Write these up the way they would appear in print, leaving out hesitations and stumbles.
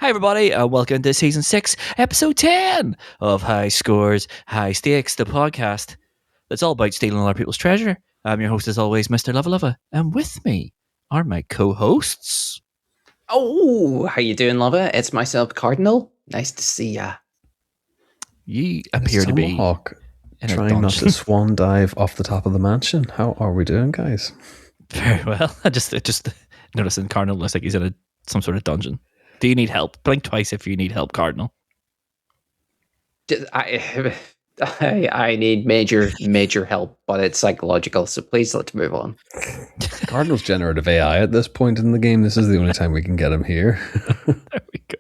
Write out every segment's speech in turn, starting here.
Hi, everybody. Welcome to Season 6, Episode 10 of High Scores, High Stakes, the podcast that's all about stealing other people's treasure. I'm your host, as always, Mr. Luvva Luvva. And with me are my co-hosts. Oh, how you doing, Luvva? It's myself, Cardinal. Nice to see ya. You appear to be Tomahawk in a trying not dungeon. to swan dive off the top of the mansion. How are we doing, guys? Very well. I just noticing Cardinal looks like he's in some sort of dungeon. Do you need help? Blink twice if you need help, Cardinal. I need major help, but it's psychological, so please let's move on. Cardinal's generative AI at this point in the game. This is the only time we can get him here. There we go.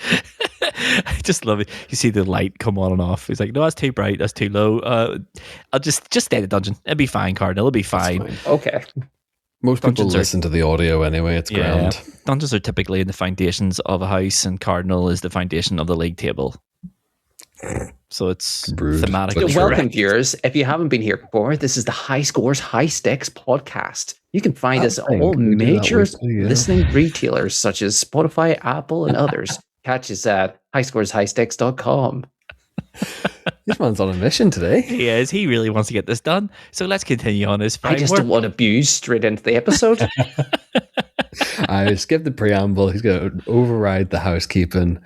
I just love it. You see the light come on and off. He's like, no, that's too bright. That's too low. I'll just stay in the dungeon. It'll be fine, Cardinal. It'll be fine. Okay. Most people Dungeons listen to the audio anyway. It's grand. Dungeons are typically in the foundations of a house, and Cardinal is the foundation of the league table. So it's Rude, thematically but Welcome, correct. viewers. If you haven't been here before, this is the High Scores, High Stakes podcast. You can find us on all we do that major weekly, yeah. listening retailers such as Spotify, Apple, and others. Catch us at highscoreshighstakes.com. This man's on a mission today. He is. He really wants to get this done. So let's continue on his I framework. just don't want to abuse straight into the episode. I skipped the preamble. He's going to override the housekeeping.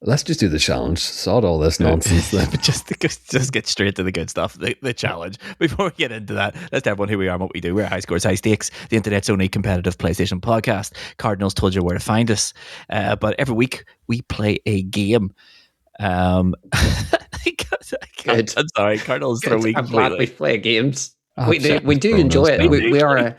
Let's just do the challenge. Sod all this nonsense then. But just get straight to the good stuff, the challenge. Before we get into that, let's tell everyone who we are and what we do. We're High Scores, High Stakes, the internet's only competitive PlayStation podcast. Cardinals told you where to find us. But every week we play a game. Good. I'm sorry, Cardinals Good. throwing I'm glad we play games. We do Bonus, enjoy it. man. We are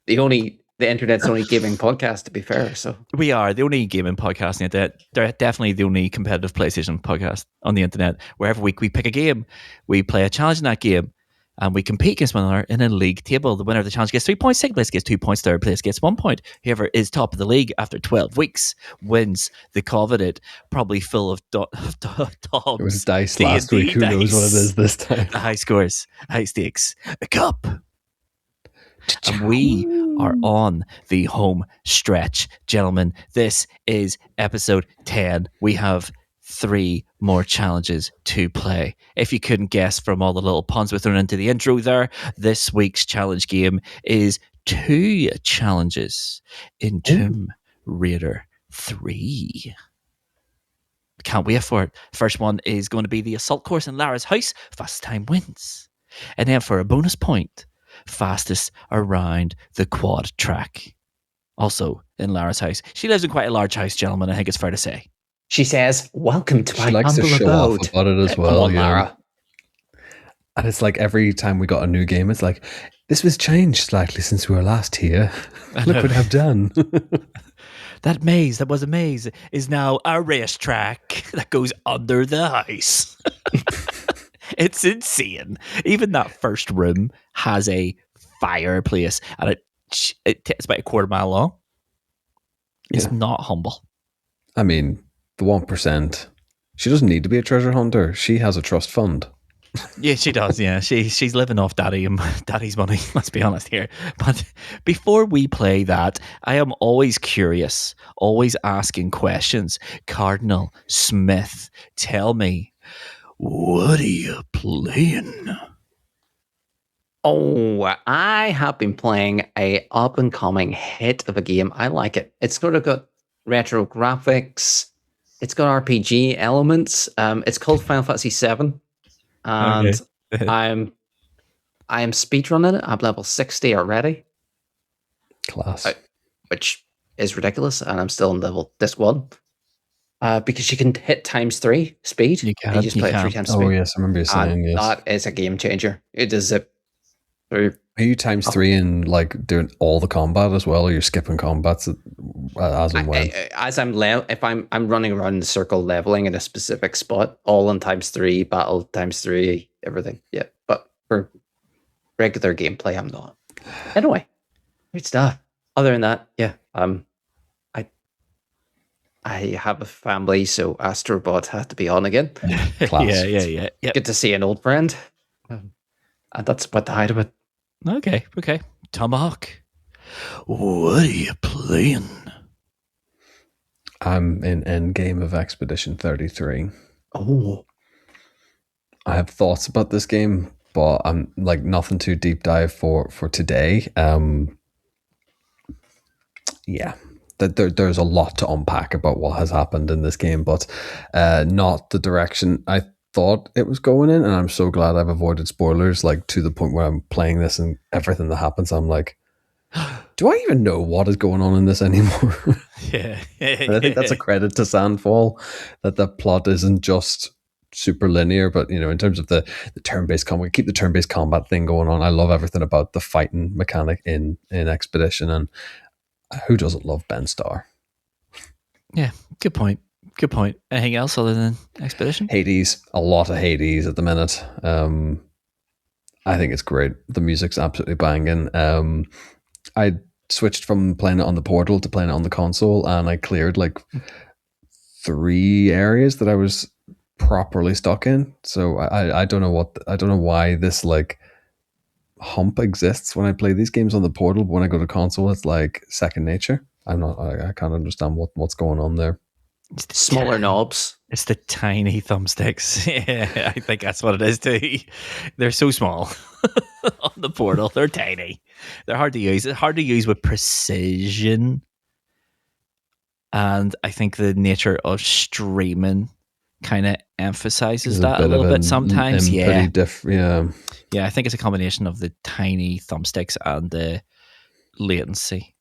the internet's only gaming podcast, to be fair. So We are the only gaming podcast on the internet. They're definitely the only competitive PlayStation podcast on the internet. Where every week we pick a game, we play a challenge in that game, and we compete against one another in a league table. The winner of the challenge gets 3 points, second place gets 2 points, third place gets 1 point. Whoever is top of the league after 12 weeks wins the coveted, probably full of dogs. It was dice D&D last week. Who knows what it is this time? The High Scores, High Stakes, a cup. And we are on the home stretch, gentlemen. This is episode 10. We have 3 more challenges to play. If you couldn't guess from all the little puns we thrown into the intro there, this week's challenge game is 2 challenges in Tomb Raider 3. Can't wait for it. First one is going to be the assault course in Lara's house. Fastest time wins. And then for a bonus point, fastest around the quad track. Also in Lara's house. She lives in quite a large house, gentlemen, I think it's fair to say. she says, "Welcome to She my likes to humble show off abode." about it as Come well. on, yeah. Lara. And it's like every time we got a new game, it's like, this was changed slightly since we were last here. Look what I've done. That maze, that was a maze, is now a racetrack that goes under the house. It's insane. Even that first room has a fireplace, and it's about a quarter mile long. It's Yeah. not humble. I mean, the 1%. She doesn't need to be a treasure hunter. She has a trust fund. Yeah, she does. Yeah, she's living off daddy's money. Let's be honest here. But before we play that, I am always curious, always asking questions. Cardinal Smith, tell me, what are you playing? Oh, I have been playing a up and coming hit of a game. I like it. It's sort of got retro graphics. It's got RPG elements. It's called Final Fantasy VII, and Okay. I am speedrunning it. I'm level 60 already, Class. which is ridiculous, and I'm still on level this one. Because you can hit ×3 speed. You can, and you just you play it can. 3 times speed. Oh, yes. I remember you saying, And yes. that is a game changer. It does zip through. Are you times 3 and like doing all the combat as well, or you're skipping combats as and when? As if I'm running around in the circle leveling in a specific spot, all on ×3, battle ×3, everything. Yeah, but for regular gameplay, I'm not. Anyway, great stuff. Other than that, yeah, I have a family, so Astrobot had to be on again. Class. Yeah. Good to see an old friend, and that's about the height of it. Okay. Tomahawk, what are you playing? I'm in endgame of Expedition 33. Oh, I have thoughts about this game, but I'm like nothing too deep dive for today. Yeah, there's a lot to unpack about what has happened in this game, but not the direction I thought it was going in. And I'm so glad I've avoided spoilers, like to the point where I'm playing this and everything that happens, I'm like, do I even know what is going on in this anymore? Yeah. And I think that's a credit to Sandfall, that the plot isn't just super linear, but in terms of the turn-based combat, keep the turn-based combat thing going on. I love everything about the fighting mechanic in Expedition, and who doesn't love Ben Starr? Yeah, good point. Good point. Anything else other than Expedition? Hades, a lot of Hades at the minute. I think it's great. The music's absolutely banging. I switched from playing it on the Portal to playing it on the console, and I cleared like 3 areas that I was properly stuck in. So I don't know why this like hump exists when I play these games on the Portal. But when I go to console, it's like second nature. I can't understand what's going on there. smaller knobs. It's the tiny thumbsticks. Yeah, I think that's what it is too. They're so small on the Portal. They're tiny. They're hard to use. It's hard to use with precision. And I think the nature of streaming kind of emphasizes that a little bit sometimes. Yeah. Yeah, I think it's a combination of the tiny thumbsticks and the latency.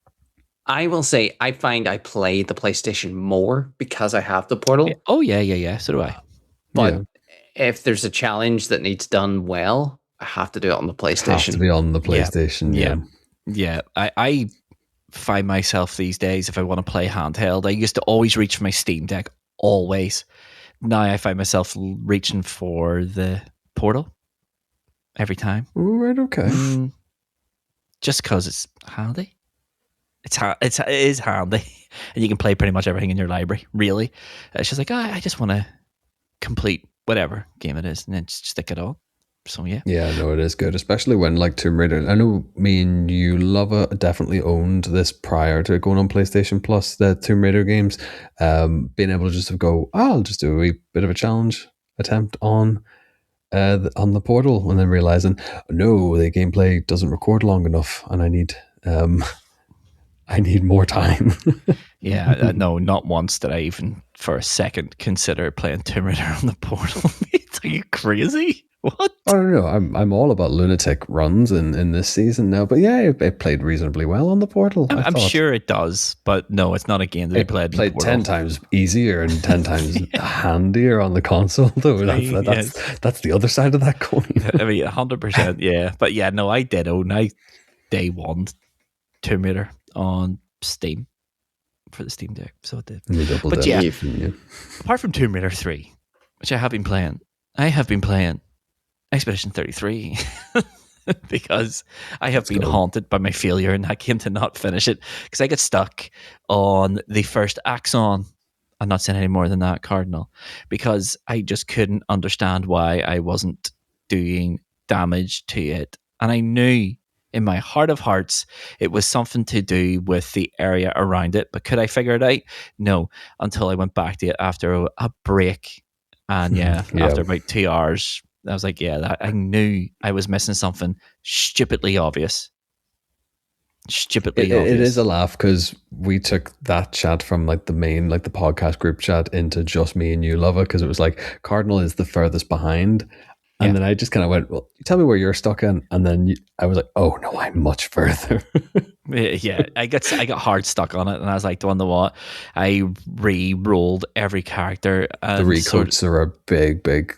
I will say I find I play the PlayStation more because I have the Portal. Oh, yeah. So do I. But if there's a challenge that needs done well, I have to do it on the PlayStation. Have to be on the PlayStation, Yeah. I find myself these days, if I want to play handheld, I used to always reach for my Steam Deck, always. Now I find myself reaching for the Portal every time. Right, okay. Just because it's handy. It is handy, and you can play pretty much everything in your library. Really, it's just like I just want to complete whatever game it is, and then just stick it on. So yeah, no, it is good, especially when like Tomb Raider. I know me and you, Luvva, definitely owned this prior to going on PlayStation Plus. The Tomb Raider games, being able to just go, I'll just do a wee bit of a challenge attempt on the Portal, and then realizing, no, the gameplay doesn't record long enough, and I need more time. Yeah, no, not once did I even for a second consider playing Tomb Raider on the Portal. Are you crazy? What? I don't know. I'm all about lunatic runs in this season now, but yeah, it played reasonably well on the Portal. I'm sure it does, but no, it's not a game that I played. Played 10 times easier and 10 times handier on the console, though. That's the other side of that coin. I mean, 100%, yeah. But yeah, no, I did own day one Tomb Raider on Steam for the Steam Deck, so it did. But yeah, apart from Tomb Raider 3, which I have been playing Expedition 33 because I have been haunted by my failure in that game to not finish it, because I got stuck on the first Axon. I'm not saying any more than that, Cardinal, because I just couldn't understand why I wasn't doing damage to it. And I knew in my heart of hearts it was something to do with the area around it, but could I figure it out? No, until I went back to it after a break. And after about 2 hours, I was like, I knew I was missing something stupidly obvious. It is a laugh, because we took that chat from like the main, like the podcast group chat, into just me and you, Luvva, because it was like Cardinal is the furthest behind. And then I just kind of went, well, tell me where you're stuck in. And then I was like, oh no, I'm much further. I got hard stuck on it, and I was like, "Don't know what?" I re-rolled every character. The recoats are a big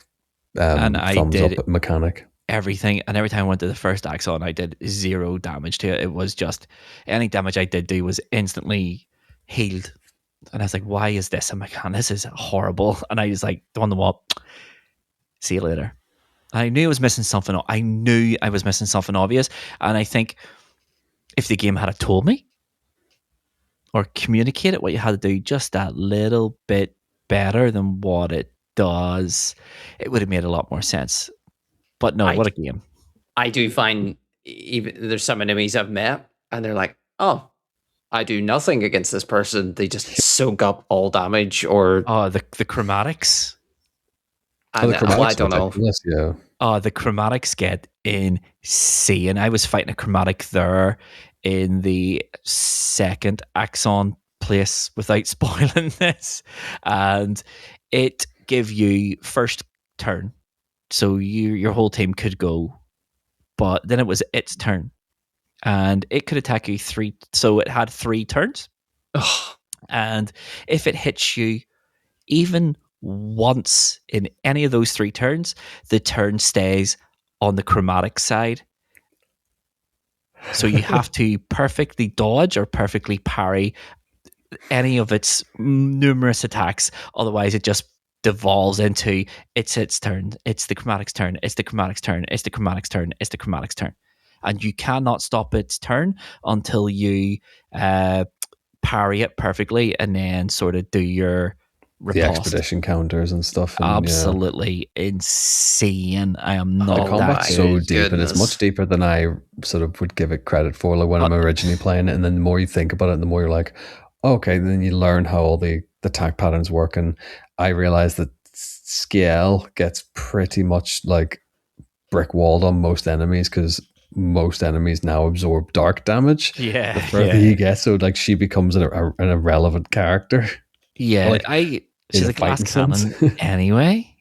and I thumbs did up mechanic. Everything, and every time I went to the first Axon, I did 0 damage to it. It was just any damage I did do was instantly healed, and I was like, "Why is this a mechanic? This is horrible." And I was like, "Don't know what? See you later." I knew I was missing something. I knew I was missing something obvious. And I think if the game had told me or communicated what you had to do just that little bit better than what it does, it would have made a lot more sense. But no, what a game. I do find even there's some enemies I've met and they're like, oh, I do nothing against this person. They just soak up all damage, or the chromatics. Oh, the I chromatics don't know. ridiculous, yeah. Oh, the chromatics get insane. I was fighting a chromatic there in the second Axon place without spoiling this. And it give you first turn. So your whole team could go. But then it was its turn. And it could attack you so it had 3 turns. Ugh. And if it hits you even once in any of those 3 turns, the turn stays on the chromatic side. So you have to perfectly dodge or perfectly parry any of its numerous attacks. Otherwise, it just devolves into it's turn, it's the chromatic's turn, it's the chromatic's turn, it's the chromatic's turn, it's the chromatic's turn. And you cannot stop its turn until you parry it perfectly and then sort of do your riposte. The expedition counters and stuff. And, absolutely insane. I am not the combat's so deep, goodness. and it's much deeper than I sort of would give it credit for. Like when I'm originally playing it, and then the more you think about it, the more you're like, okay, then you learn how all the attack patterns work. And I realized that scale gets pretty much like brick walled on most enemies because most enemies now absorb dark damage. Yeah, the further you get, so like she becomes an irrelevant character. Yeah, Like, she's in a a glass fighting cannon sense. anyway.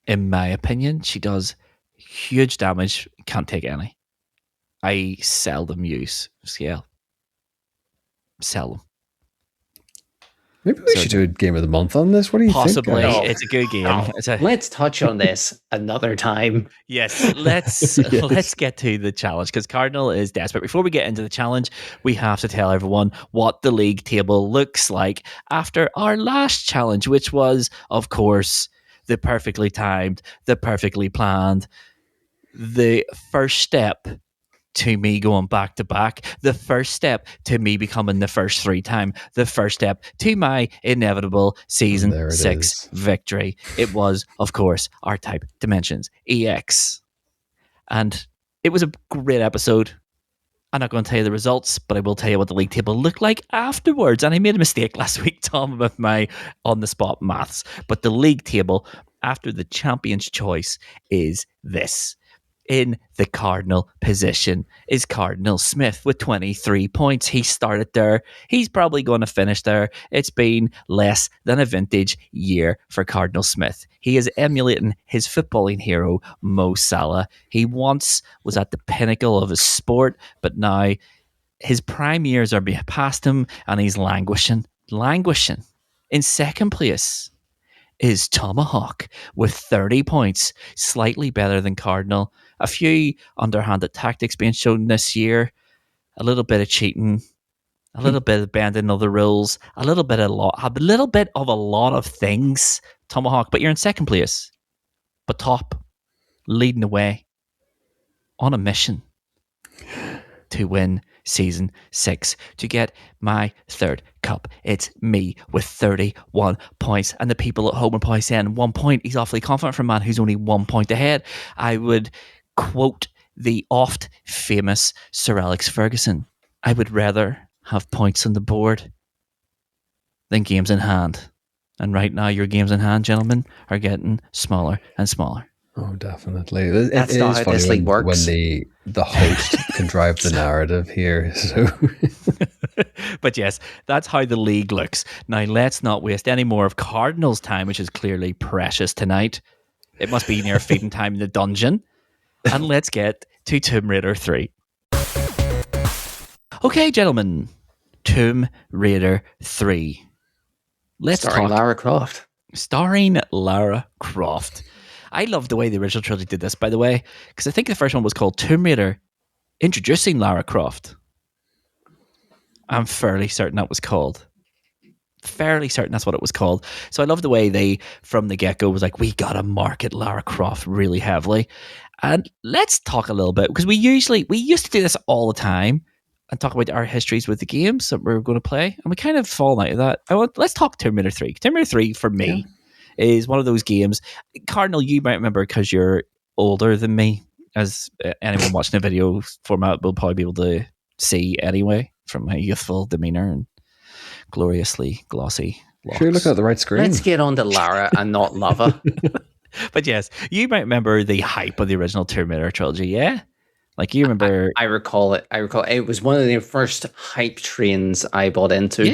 In my opinion, she does huge damage. Can't take any. I seldom use scale. Seldom. Maybe we should do a game of the month on this. What do you Possibly. think? No. It's a good game. Oh, It's a, let's touch on this another time. yes, let's Yes. let's get to the challenge because Cardinal is desperate. Before we get into the challenge, we have to tell everyone what the league table looks like after our last challenge, which was, of course, the perfectly timed, the perfectly planned, the first step to me going back to back, the first step to me becoming the first 3 time, the first step to my inevitable season There it 6 is. victory. It was, of course, R-Type Dimensions EX. And it was a great episode. I'm not going to tell you the results, but I will tell you what the league table looked like afterwards. And I made a mistake last week, Tom, with my on-the-spot maths. But the league table after the champion's choice is this. In the Cardinal position is Cardinal Smith with 23 points. He started there. He's probably going to finish there. It's been less than a vintage year for Cardinal Smith. He is emulating his footballing hero, Mo Salah. He once was at the pinnacle of his sport, but now his prime years are past him and he's languishing. In second place is Tomahawk with 30 points, slightly better than Cardinal. A few underhanded tactics being shown this year, a little bit of cheating, a little bit of bending of the rules, a little bit of a lot of things, Tomahawk, but you're in second place, but top, leading the way, on a mission to win season 6 to get my 3rd cup. It's me with 31 points, and the people at home are probably saying 1 point. He's awfully confident for a man who's only 1 point ahead. I would quote the oft famous Sir Alex Ferguson. I would rather have points on the board than games in hand. And right now, your games in hand, gentlemen, are getting smaller and smaller. Oh, definitely. It That's is not how funny this league when works. the host can drive the narrative here. So But yes, that's how the league looks. Now, let's not waste any more of Cardinal's time, which is clearly precious tonight. It must be near feeding time in the dungeon. And let's get to Tomb Raider 3. Okay, gentlemen. Tomb Raider 3. Let's Starring talk. Lara Croft. Starring Lara Croft. I love the way the original trilogy did this, by the way, because I think the first one was called Tomb Raider Introducing Lara Croft. I'm fairly certain that was called. Fairly certain that's what it was called. So I love the way they, from the get-go, was like, we got to market Lara Croft really heavily. And let's talk a little bit, because we used to do this all the time and talk about our histories with the games that we're going to play. And we kind of fallen out of that. Let's talk Tomb Raider 3. Tomb Raider 3, for me, is one of those games. Cardinal, you might remember because you're older than me, as anyone watching the video format will probably be able to see anyway. from my youthful demeanor and gloriously glossy locks. Sure, you're looking at the right screen. Let's get on to Lara and not Luvva. But yes, you might remember the hype of the original Tomb Raider trilogy, yeah? Like you remember... I recall it. It was one of the first hype trains I bought into.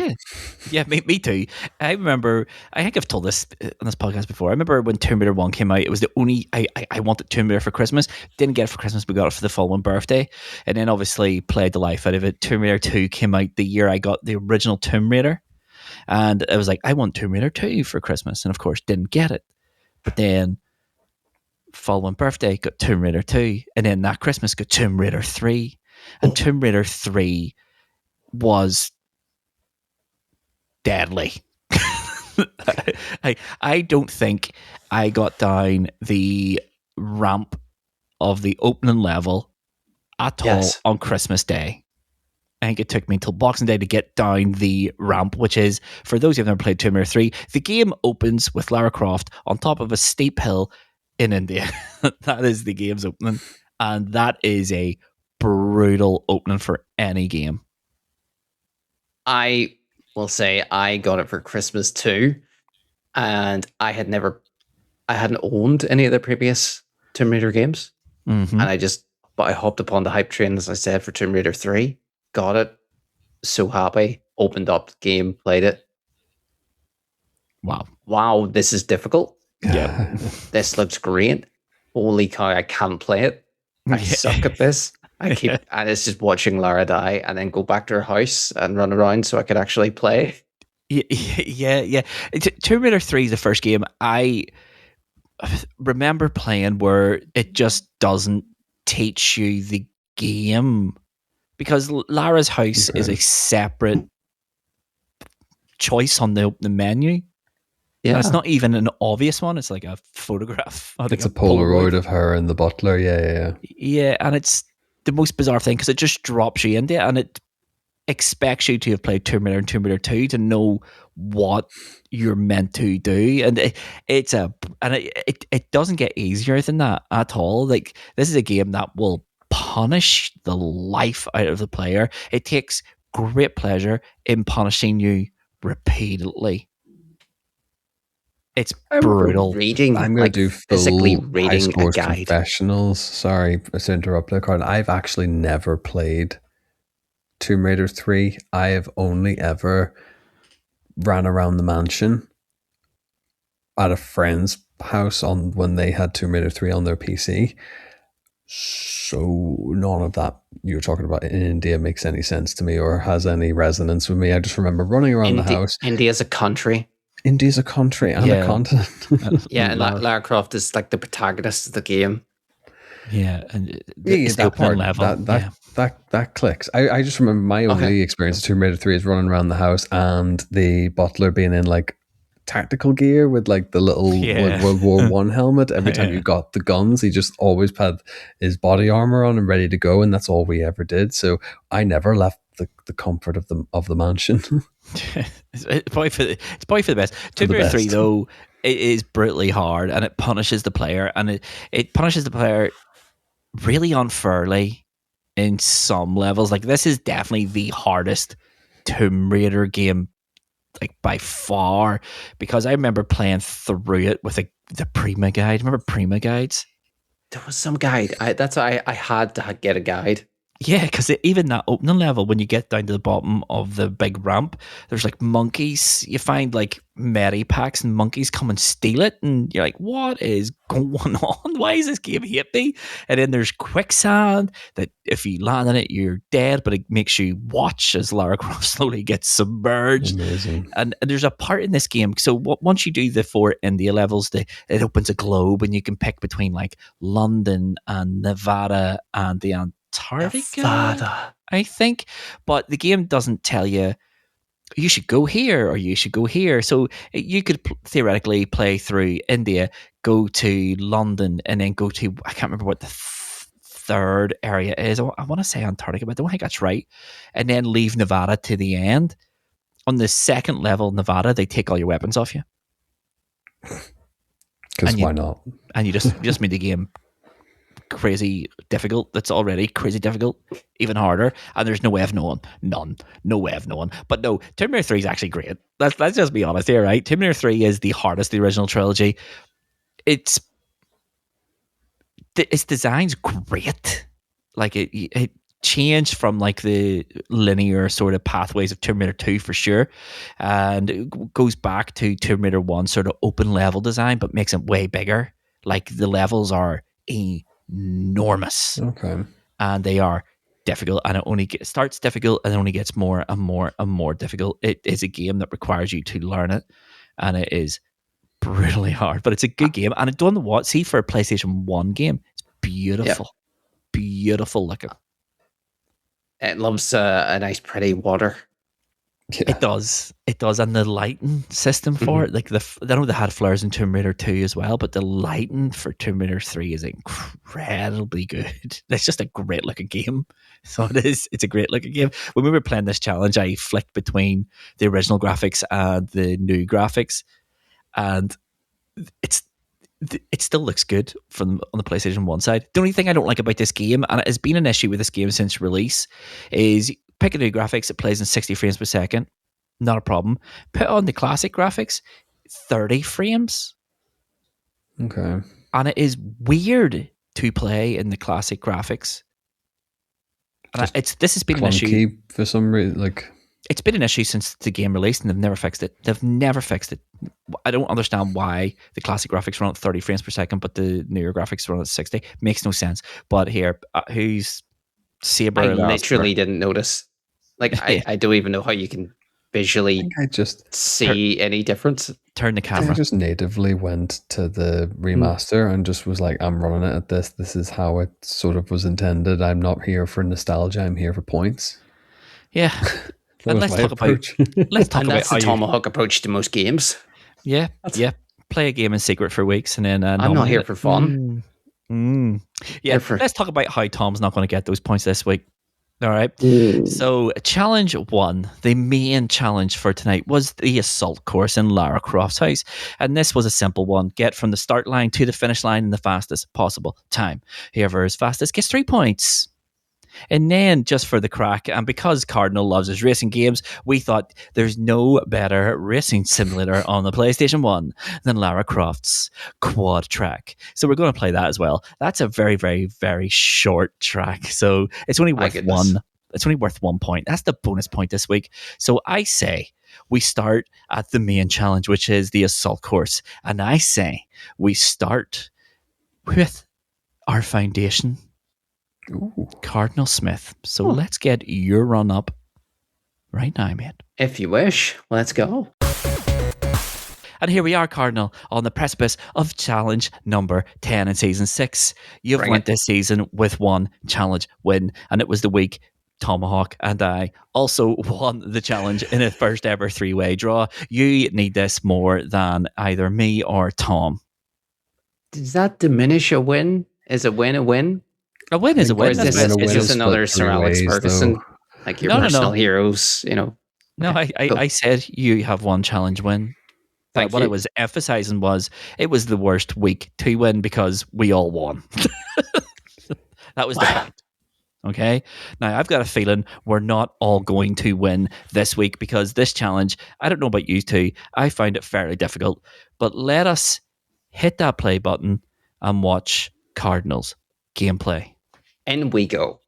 Yeah, me too. I remember, I think I've told this on this podcast before. I remember when Tomb Raider 1 came out, it was the only, I wanted Tomb Raider for Christmas. Didn't get it for Christmas, but got it for the following birthday. And then obviously played the life out of it. Tomb Raider 2 came out the year I got the original Tomb Raider. And I was like, I want Tomb Raider 2 for Christmas. And of course, didn't get it. But then following birthday got Tomb Raider 2, and then that Christmas got Tomb Raider 3, and Tomb Raider 3 was deadly. I don't think I got down the ramp of the opening level at all on Christmas Day. I think it took me until Boxing Day to get down the ramp, which is, for those who have never played Tomb Raider 3, the game opens with Lara Croft on top of a steep hill in India. That is the game's opening, and that is a brutal opening for any game. I will say I got it for Christmas too, and I hadn't owned any of the previous Tomb Raider games, and I hopped upon the hype train, as I said, for Tomb Raider 3, got it, so happy, opened up the game, played it. Wow, this is difficult. Yeah. This looks great. Holy cow, I can't play it. I suck at this. And it's just watching Lara die and then go back to her house and run around so I could actually play. Yeah. Tomb Raider 3 is the first game I remember playing where it just doesn't teach you the game, because Lara's house is a separate choice on the menu. Yeah, and it's not even an obvious one. It's like a photograph. It's a Polaroid of her and the butler. Yeah. Yeah, and it's the most bizarre thing because it just drops you into it, and it expects you to have played Tomb Raider and Tomb Raider 2 to know what you're meant to do, and it doesn't get easier than that at all. Like, this is a game that will punish the life out of the player. It takes great pleasure in punishing you repeatedly. It's brutal. I'm going to do physically reading a guide. Confessionals. Sorry to interrupt there, Cardinal. I've actually never played Tomb Raider 3. I have only ever ran around the mansion at a friend's house when they had Tomb Raider 3 on their PC. So none of that you're talking about in India makes any sense to me or has any resonance with me. I just remember running around the house. India's a country. India's a country and a continent. Yeah, and Lara Croft is like the protagonist of the game. Yeah, and that part, level. That clicks. I just remember my only experience of Tomb Raider 3 is running around the house and the butler being in like tactical gear with like the little World War One helmet. Every time you got the guns, he just always had his body armor on and ready to go, and that's all we ever did. So I never left the comfort of the mansion. It's probably for the best. Tomb Raider 3 though, it is brutally hard and it punishes the player, and it punishes the player really unfairly in some levels. Like, this is definitely the hardest Tomb Raider game, like by far, because I remember playing through it with the Prima guide. Remember Prima guides? There was some guide. I had to get a guide. Yeah, because even that opening level, when you get down to the bottom of the big ramp, there's like monkeys. You find like medipacks and monkeys come and steal it, and you're like, what is going on? Why is this game hate me? And then there's quicksand that if you land in it, you're dead, but it makes you watch as Lara Croft slowly gets submerged. Amazing. And there's a part in this game, so once you do the 4 India levels, it opens a globe, and you can pick between like London and Nevada and the Antarctica, I think, but the game doesn't tell you should go here or you should go here. So you could theoretically play through India, go to London, and then go to, I can't remember what the third area is. I want to say Antarctica, but I don't think that's right. And then leave Nevada to the end. On the second level, Nevada, they take all your weapons off you. Because why not? And you just made the game crazy difficult that's already crazy difficult even harder, and there's no way of knowing. No way of knowing. But no, Tomb Raider 3 is actually great. Let's just be honest here, right? Tomb Raider 3 is the hardest of the original trilogy. Its design's great. Like it changed from like the linear sort of pathways of Tomb Raider 2 for sure, and it goes back to Tomb Raider 1 sort of open level design, but makes it way bigger. Like the levels are enormous, Okay. and they are difficult, and it starts difficult and only gets more and more and more difficult. It is a game that requires you to learn it, and it is brutally hard, but it's a good game. And it done what? See, for a PlayStation 1 game, it's beautiful. Beautiful looking. It loves a nice, pretty water. Yeah. It does, and the lighting system for it, like I know they had flares in Tomb Raider 2 as well, but the lighting for Tomb Raider 3 is incredibly good. It's just a great looking game. So it is. It's a great looking game. When we were playing this challenge, I flicked between the original graphics and the new graphics, and it still looks good on the PlayStation 1 side. The only thing I don't like about this game, and it has been an issue with this game since release, is pick a new graphics, it plays in 60 frames per second. Not a problem. Put on the classic graphics, 30 frames. Okay. And it is weird to play in the classic graphics. And this has been an issue for some reason. Like, it's been an issue since the game released, and they've never fixed it. I don't understand why the classic graphics run at 30 frames per second, but the newer graphics run at 60. Makes no sense. But here, who's Saber? I literally didn't notice. Like, I don't even know how you can visually I just see any difference. Turn the camera. I just natively went to the remaster and just was like, I'm running it at this. This is how it sort of was intended. I'm not here for nostalgia. I'm here for points. Yeah. And let's talk about that's the Tomahawk approach to most games. Yeah. Play a game in secret for weeks, and then I'm not here for fun. Yeah. Let's talk about how Tom's not going to get those points this week. All right. So challenge 1, the main challenge for tonight, was the assault course in Lara Croft's house. And this was a simple one. Get from the start line to the finish line in the fastest possible time. Whoever is fastest gets 3 points. And then, just for the crack, and because Cardinal loves his racing games, we thought there's no better racing simulator on the PlayStation 1 than Lara Croft's Quad Track. So we're going to play that as well. That's a very, very, very short track. So it's only worth one. It's only worth 1 point. That's the bonus point this week. So I say we start at the main challenge, which is the assault course. And I say we start with our foundation, Cardinal Smith. So let's get your run up right now, mate. If you wish, let's go. And here we are, Cardinal, on the precipice of challenge number 10 in season 6. You've went this season with 1 challenge win, and it was the week Tomahawk and I also won the challenge in a first ever 3-way draw. You need this more than either me or Tom. Does that diminish a win? Is a win a win? A win is a win. Is this another Sir Alex Ferguson? Like your personal heroes, you know? No, I said you have 1 challenge win. What I was emphasizing was it was the worst week to win because we all won. That was the point. Okay? Now, I've got a feeling we're not all going to win this week because this challenge, I don't know about you two, I find it fairly difficult. But let us hit that play button and watch Cardinals gameplay. In we go.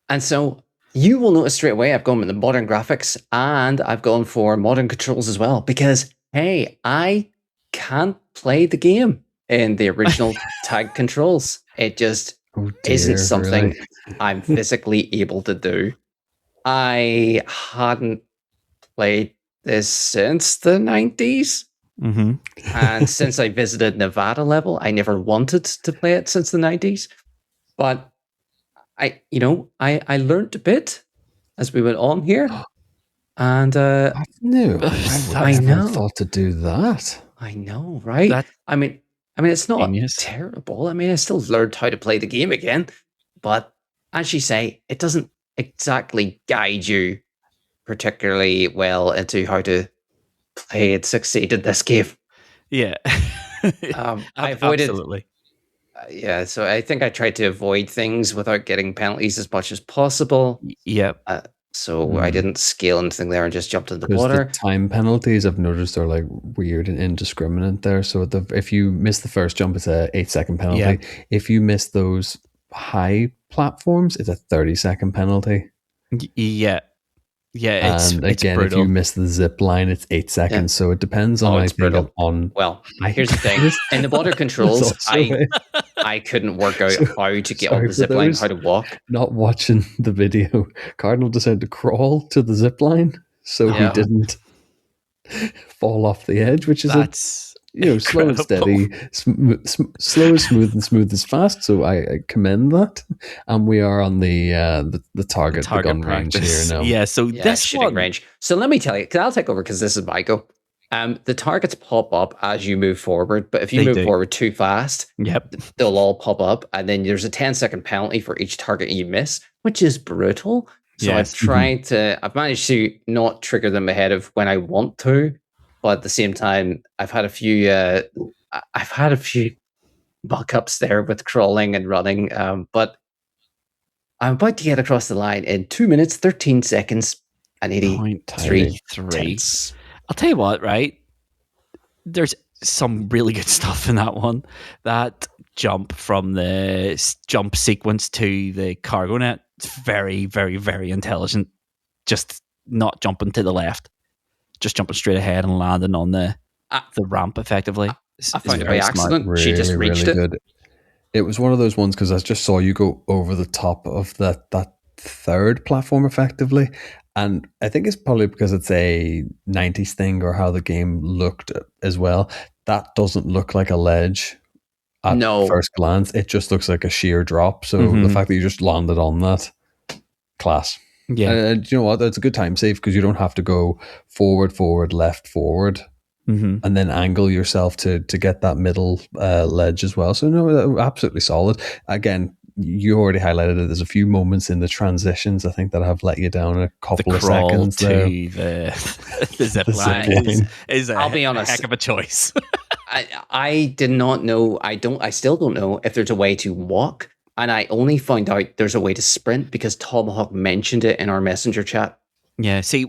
And so you will notice straight away I've gone with the modern graphics and I've gone for modern controls as well because, hey, I can't play the game in the original tag controls. It just isn't something I'm physically able to do. I hadn't played this since the 90s. Mm-hmm. And since I visited Nevada level, I never wanted to play it since the 90s. But I learned a bit as we went on here. And that's new. I never thought to do that. I know, right? I mean, it's not genius. Terrible. I mean, I still learned how to play the game again. But as you say, it doesn't exactly guide you particularly well into how to play and succeed in this game. Yeah. I avoided Yeah, so I think I tried to avoid things without getting penalties as much as possible. Yep. So I didn't scale anything there and just jumped in the Because the water. time penalties I've noticed are like weird and indiscriminate there. So if you miss the first jump, it's a 8-second penalty. Yeah. If you miss those high platforms, it's a 30-second penalty. Yeah. Yeah, it's again, brutal. if you miss the zip line, it's 8 seconds. So it depends on it's brutal. Well, here's the thing: in the water controls, I couldn't work out how to get on the zip line, how to walk. Not watching the video, Cardinal decided to crawl to the zip line so he didn't fall off the edge, which is slow and steady, slow is smooth and smooth is fast. So I commend that, and we are on the target gun range here now. Yeah, so this shooting range. So let me tell you, because I'll take over because this is my go. The targets pop up as you move forward, but if you move forward too fast, they'll all pop up, and then there's a 10-second penalty for each target you miss, which is brutal. So I've managed to not trigger them ahead of when I want to, but at the same time, I've had a few buck ups there with crawling and running. But I'm about to get across the line in 2 minutes, 13 seconds, and 83 tenths. I'll tell you what, right? There's some really good stuff in that one. That jump from the jump sequence to the cargo net, it's very, very, very intelligent. Just not jumping to the left, just jumping straight ahead and landing on the ramp effectively. I found it by accident. Really, she just reached it. Good. It was one of those ones because I just saw you go over the top of that third platform effectively. And I think it's probably because it's a 90s thing or how the game looked as well. That doesn't look like a ledge at first glance. It just looks like a sheer drop. So the fact that you just landed on that, class. Yeah. And you know what? That's a good time save because you don't have to go forward, left, forward. And then angle yourself to get that middle ledge as well. So no, absolutely solid. Again, you already highlighted it. There's a few moments in the transitions, I think, that have let you down a couple of seconds there. The zip line is I'll be honest, a heck of a choice. I did not know. I still don't know if there's a way to walk, and I only found out there's a way to sprint because Tomahawk mentioned it in our messenger chat. Yeah, see,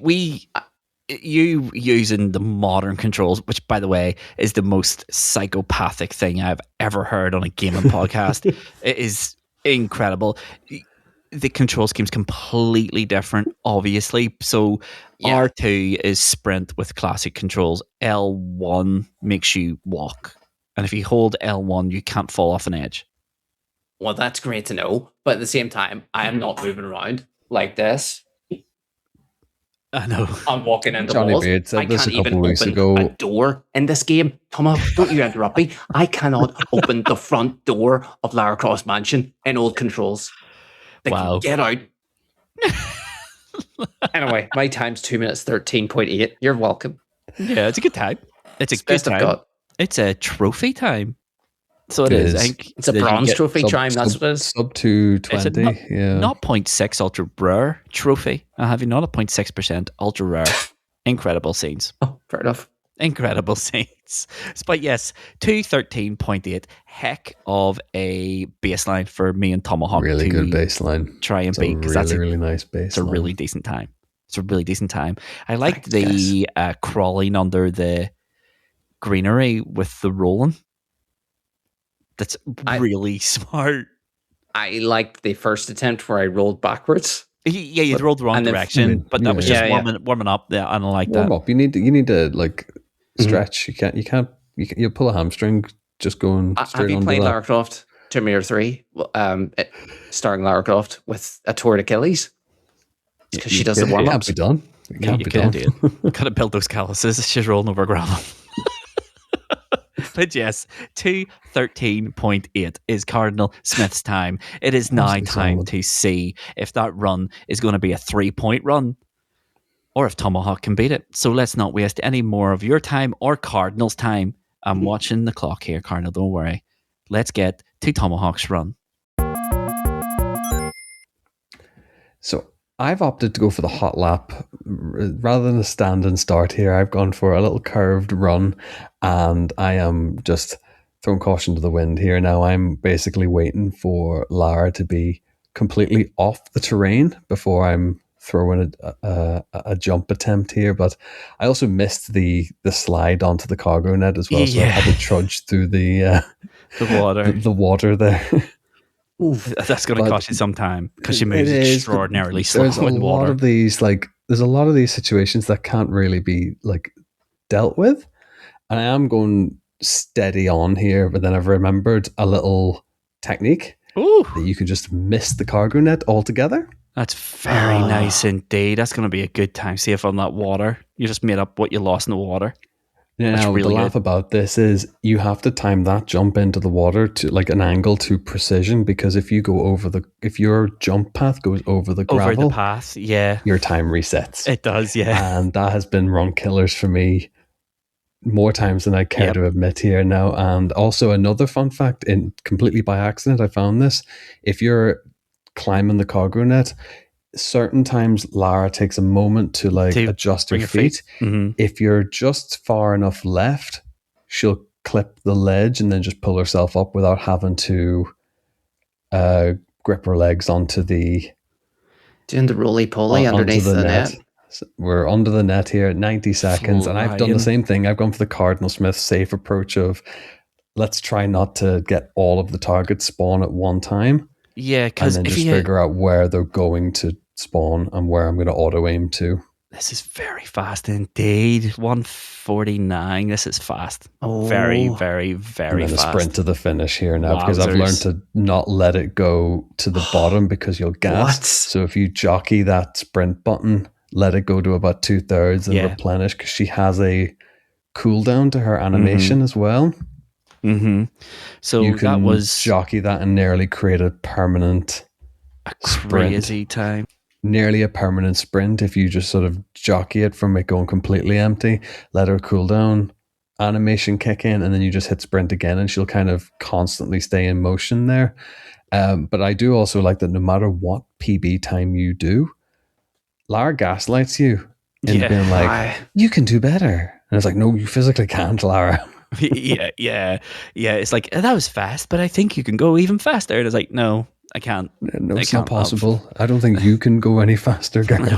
you using the modern controls, which by the way is the most psychopathic thing I've ever heard on a gaming podcast. It is incredible. The control scheme's completely different, obviously. So R2 is sprint with classic controls. L1 makes you walk. And if you hold L1, you can't fall off an edge. Well, that's great to know. But at the same time, I am not moving around like this. I know. I'm walking into Johnny walls. Beard said I this can't a couple even weeks open ago. a door in this game. Tomahawk, don't you interrupt me. I cannot open the front door of Lara Croft Mansion in old controls. Get out. Anyway, my time's 2 minutes 13.8. You're welcome. Yeah, it's a good time. It's a good time. It's a trophy time. So it is. I think it's a bronze trophy time. That's what it is. Sub 220. Not 0.6 ultra rare trophy. I have you not a 0.6% ultra rare. Incredible scenes. Oh, fair enough. Incredible scenes. But yes, 213.8. Heck of a baseline for me and Tomahawk. Really good baseline. Try and beat because that's a really nice baseline. It's a really decent time. I liked the crawling under the greenery with the rolling. That's really smart. I liked the first attempt where I rolled backwards. Yeah, you rolled the wrong direction, but that was just warming up. Yeah, I don't like warm that. Up. You need to like stretch. You pull a hamstring just going straight. Have you played Lara Croft Tomb Raider 3, starring Lara Croft with a torn Achilles? Because she does the warm ups. It can't be done. Got to build those calluses. She's rolling over gravel. But yes, 213.8 is Cardinal Smith's time. It is now time to see if that run is going to be a 3-point run or if Tomahawk can beat it. So let's not waste any more of your time or Cardinal's time. I'm watching the clock here, Cardinal, don't worry. Let's get to Tomahawk's run. So I've opted to go for the hot lap rather than a stand and start here. I've gone for a little curved run, and I am just throwing caution to the wind here. Now I'm basically waiting for Lara to be completely off the terrain before I'm throwing a jump attempt here. But I also missed the slide onto the cargo net as well, so I had to trudge through the water. the water there. That's going to cost you some time because she moves extraordinarily slow there's in water. There's a lot of these situations that can't really be like dealt with, and I am going steady on here, but then I've remembered a little technique that you can just miss the cargo net altogether. That's very nice indeed. That's going to be a good time safe on that water. You just made up what you lost in the water. Now, really the laugh about this is you have to time that jump into the water to like an angle to precision, because if your jump path goes over the gravel, over the path, your time resets. It does, yeah. And that has been run killers for me more times than I care to admit here now. And also another fun fact, completely by accident, I found this. If you're climbing the cargo net, certain times Lara takes a moment to adjust her feet. Mm-hmm. If you're just far enough left, she'll clip the ledge and then just pull herself up without having to grip her legs onto the... Doing the roly-poly underneath the net. So we're under the net here at 90 seconds, and I've done the same thing. I've gone for the Cardinal Smith safe approach of let's try not to get all of the targets spawn at one time. Yeah, because and then just figure out where they're going to spawn and where I'm going to auto aim to. This is very fast indeed. 149. This is fast. Very, very, very and then fast. A sprint to the finish here now, because I've learned to not let it go to the bottom because you'll gas. So if you jockey that sprint button, let it go to about 2/3 and replenish, because she has a cooldown to her animation as well. Mm-hmm. So you can that was jockey that and nearly create a permanent crazy time. Nearly a permanent sprint if you just sort of jockey it from it going completely empty, let her cool down, animation kick in, and then you just hit sprint again, and she'll kind of constantly stay in motion there. But I do also like that no matter what PB time you do, Lara gaslights you into being like, you can do better. And it's like, no, you physically can't, Lara. yeah. It's like, that was fast, but I think you can go even faster. And it's like, no, I can't. No, it's not possible. I don't think you can go any faster, Gary.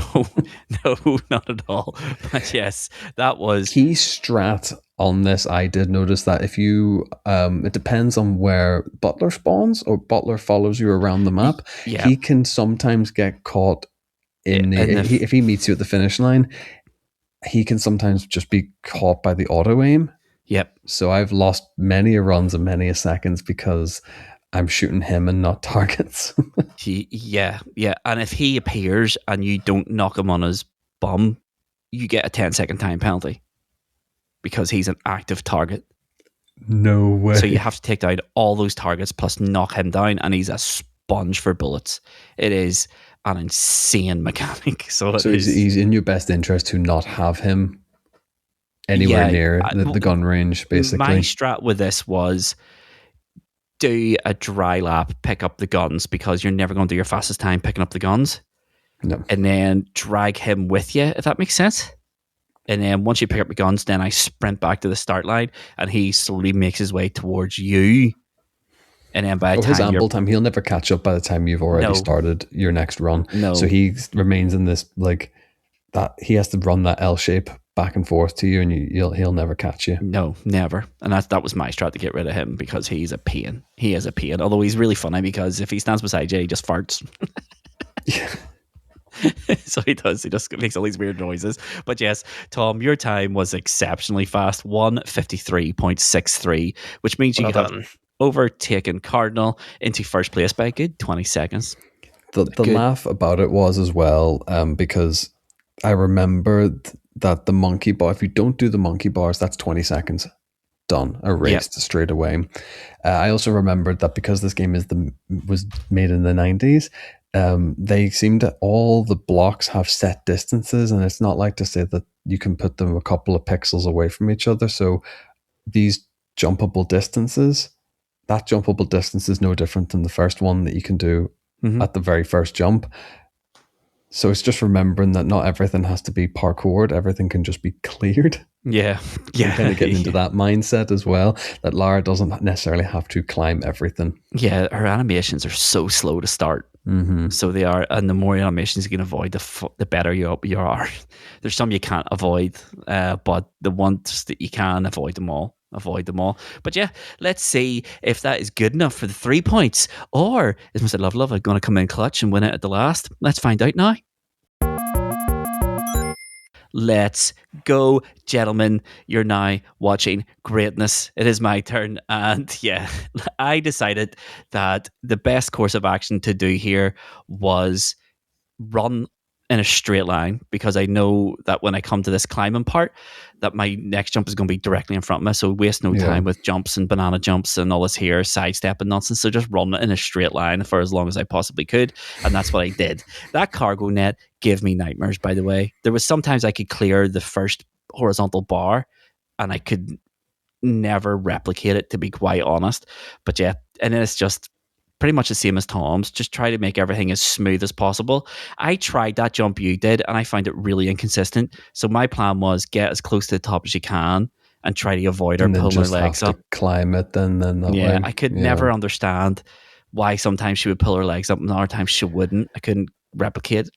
No, not at all. But yes, that was... Key strat on this, I did notice that if you... it depends on where Butler spawns or Butler follows you around the map. Yeah. He can sometimes get caught if he meets you at the finish line, he can sometimes just be caught by the auto aim. Yep. So I've lost many a runs and many a seconds because I'm shooting him and not targets. Yeah. And if he appears and you don't knock him on his bum, you get a 10-second time penalty because he's an active target. No way. So you have to take down all those targets plus knock him down, and he's a sponge for bullets. It is an insane mechanic. So he's in your best interest to not have him anywhere near the gun range, basically. My strat with this was do a dry lap, pick up the guns, because you're never going to do your fastest time picking up the guns. No. And then drag him with you, if that makes sense. And then once you pick up the guns, then I sprint back to the start line, and he slowly makes his way towards you. And then by the time his ample time, he'll never catch up by the time you've already started your next run. No. So he remains in this that he has to run that L shape back and forth to you, and he'll never catch you. No, never. And that was my strat to get rid of him, because he's a pain. He is a pain. Although he's really funny, because if he stands beside you, he just farts. Yeah. So he does. He just makes all these weird noises. But yes, Tom, your time was exceptionally fast. 1:53.63, which means you have overtaken Cardinal into first place by a good 20 seconds. The laugh about it was as well, because I remembered that the monkey bar, if you don't do the monkey bars, that's 20 seconds. Done. Erased straight away. I also remembered that because this game was made in the 90s, they seem to, all the blocks have set distances, and it's not like to say that you can put them a couple of pixels away from each other. So these jumpable distances, that jumpable distance is no different than the first one that you can do at the very first jump. So it's just remembering that not everything has to be parkoured. Everything can just be cleared. Yeah. And kind of getting into that mindset as well, that Lara doesn't necessarily have to climb everything. Yeah, her animations are so slow to start. Mm-hmm. So they are, and the more animations you can avoid, the better you are. There's some you can't avoid, but the ones that you can avoid them all. But yeah, let's see if that is good enough for the 3 points, or is Mr. Luvva Luvva going to come in clutch and win it at the last? Let's find out now. Let's go, gentlemen. You're now watching greatness. It is my turn. And yeah, I decided that the best course of action to do here was run in a straight line, because I know that when I come to this climbing part, that my next jump is going to be directly in front of me. So waste no time with jumps and banana jumps and all this here sidestep and nonsense. So just run in a straight line for as long as I possibly could. And that's what I did. That cargo net gave me nightmares, by the way. There was sometimes I could clear the first horizontal bar and I could never replicate it, to be quite honest. But yeah, and then it's just pretty much the same as Tom's. Just try to make everything as smooth as possible. I tried that jump you did, and I found it really inconsistent. So my plan was get as close to the top as you can and try to avoid her pulling her legs up. Climb it, then that yeah, way. I could never understand why sometimes she would pull her legs up and other times she wouldn't. I couldn't replicate. It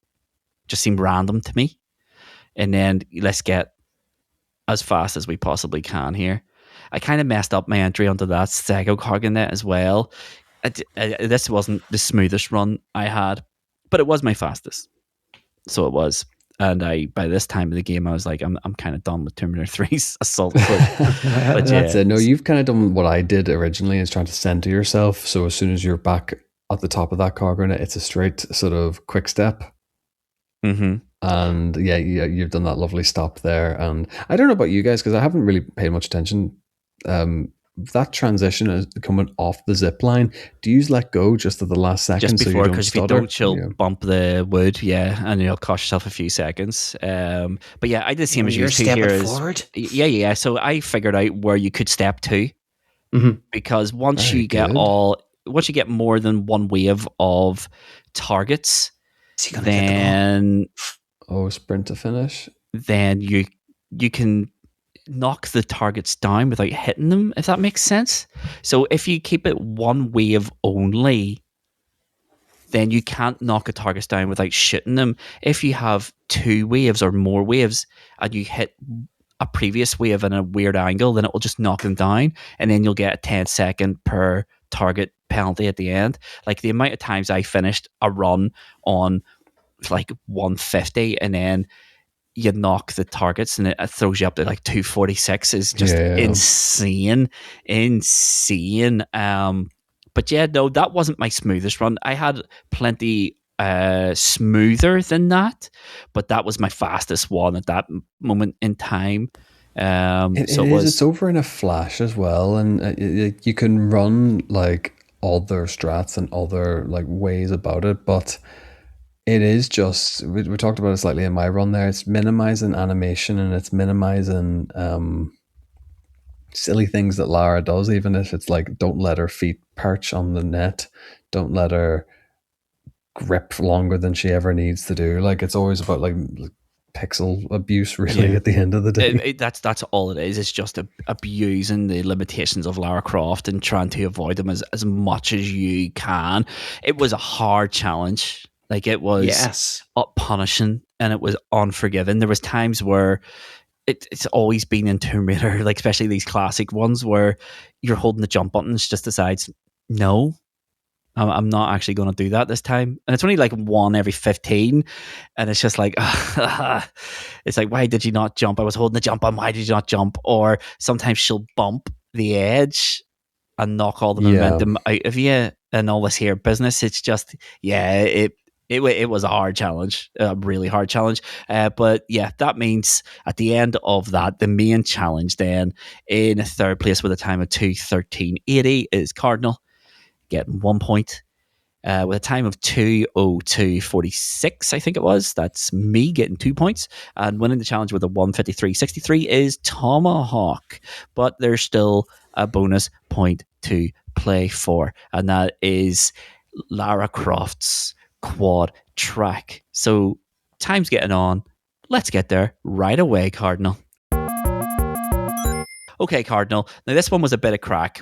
just seemed random to me. And then let's get as fast as we possibly can here. I kind of messed up my entry onto that Sego cargo net as well. This wasn't the smoothest run I had, but it was my fastest. So it was. And by this time of the game, I was like, I'm kind of done with Terminator 3's assault. But that's it. No, you've kind of done what I did originally, is trying to center yourself. So as soon as you're back at the top of that cargo net, it's a straight sort of quick step. Mm-hmm. And yeah, you've done that lovely stop there. And I don't know about you guys, because I haven't really paid much attention. That transition is coming off the zip line. Do you let go just at the last second? Just before, because so if you don't, she'll bump the wood, and you'll cost yourself a few seconds. But yeah, I did the same as you two here. Forward? Yeah. So I figured out where you could step to, because once you get more than one wave of targets, then sprint to finish. Then you can knock the targets down without hitting them, if that makes sense. So if you keep it one wave only, then you can't knock a target down without shooting them. If you have two waves or more waves and you hit a previous wave in a weird angle, then it will just knock them down, and then you'll get a 10-second per target penalty at the end. Like the amount of times I finished a run on like 150 and then you knock the targets and it throws you up to like 246 is just insane. But yeah, no, that wasn't my smoothest run. I had plenty smoother than that, but that was my fastest one at that moment in time. It's over in a flash as well, and you can run like other strats and other like ways about it, but it is just, we talked about it slightly in my run there, it's minimizing animation and it's minimizing silly things that Lara does, even if it's like, don't let her feet perch on the net, don't let her grip longer than she ever needs to do. Like, it's always about like pixel abuse, really, at the end of the day. That's all it is. It's just abusing the limitations of Lara Croft and trying to avoid them as much as you can. It was a hard challenge. Like, it was punishing and it was unforgiving. There was times where it's always been in Tomb Raider, like especially these classic ones, where you're holding the jump button and it just decides, no, I'm not actually going to do that this time. And it's only like 1 every 15. And it's just like, it's like, why did you not jump? I was holding the jump on. Why did you not jump? Or sometimes she'll bump the edge and knock all the momentum out of you and all this here business. It's just, it was a hard challenge, a really hard challenge. But yeah, that means at the end of that, the main challenge then in third place with a time of 2:13.80 is Cardinal, getting 1 point. With a time of 2:02.46, I think it was. That's me getting 2 points. And winning the challenge with a 1:53.63 is Tomahawk. But there's still a bonus point to play for. And that is Lara Croft's quad track. So time's getting on. Let's get there right away, Cardinal. Okay, Cardinal. Now, this one was a bit of crack.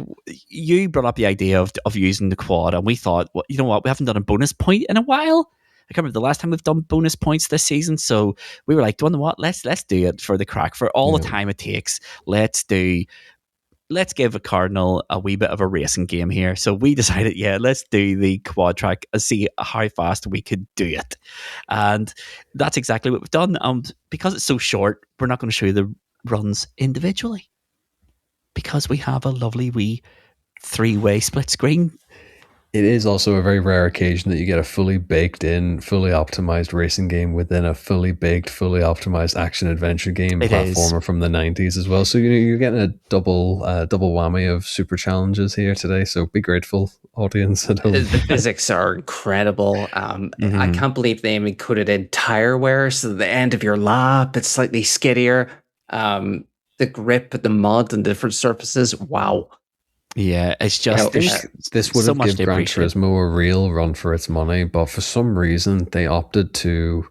You brought up the idea of using the quad, and we thought, well, you know what? We haven't done a bonus point in a while. I can't remember the last time we've done bonus points this season. So we were like, do you know what? Let's do it for the crack. For all the time it takes, let's give a Cardinal a wee bit of a racing game here. So we decided, let's do the quad track and see how fast we could do it. And that's exactly what we've done. Because it's so short, we're not going to show you the runs individually, because we have a lovely wee 3-way split screen. It is also a very rare occasion that you get a fully baked in, fully optimized racing game within a fully baked, fully optimized action adventure game platformer from the 90s as well. So you're getting a double whammy of super challenges here today. So be grateful, audience at home. The physics are incredible. I can't believe they included in tire wear. So at the end of your lap, it's slightly skiddier. The grip, the mud, and different surfaces. Wow. Yeah, it's just this would have given Gran Turismo a real run for its money, but for some reason they opted to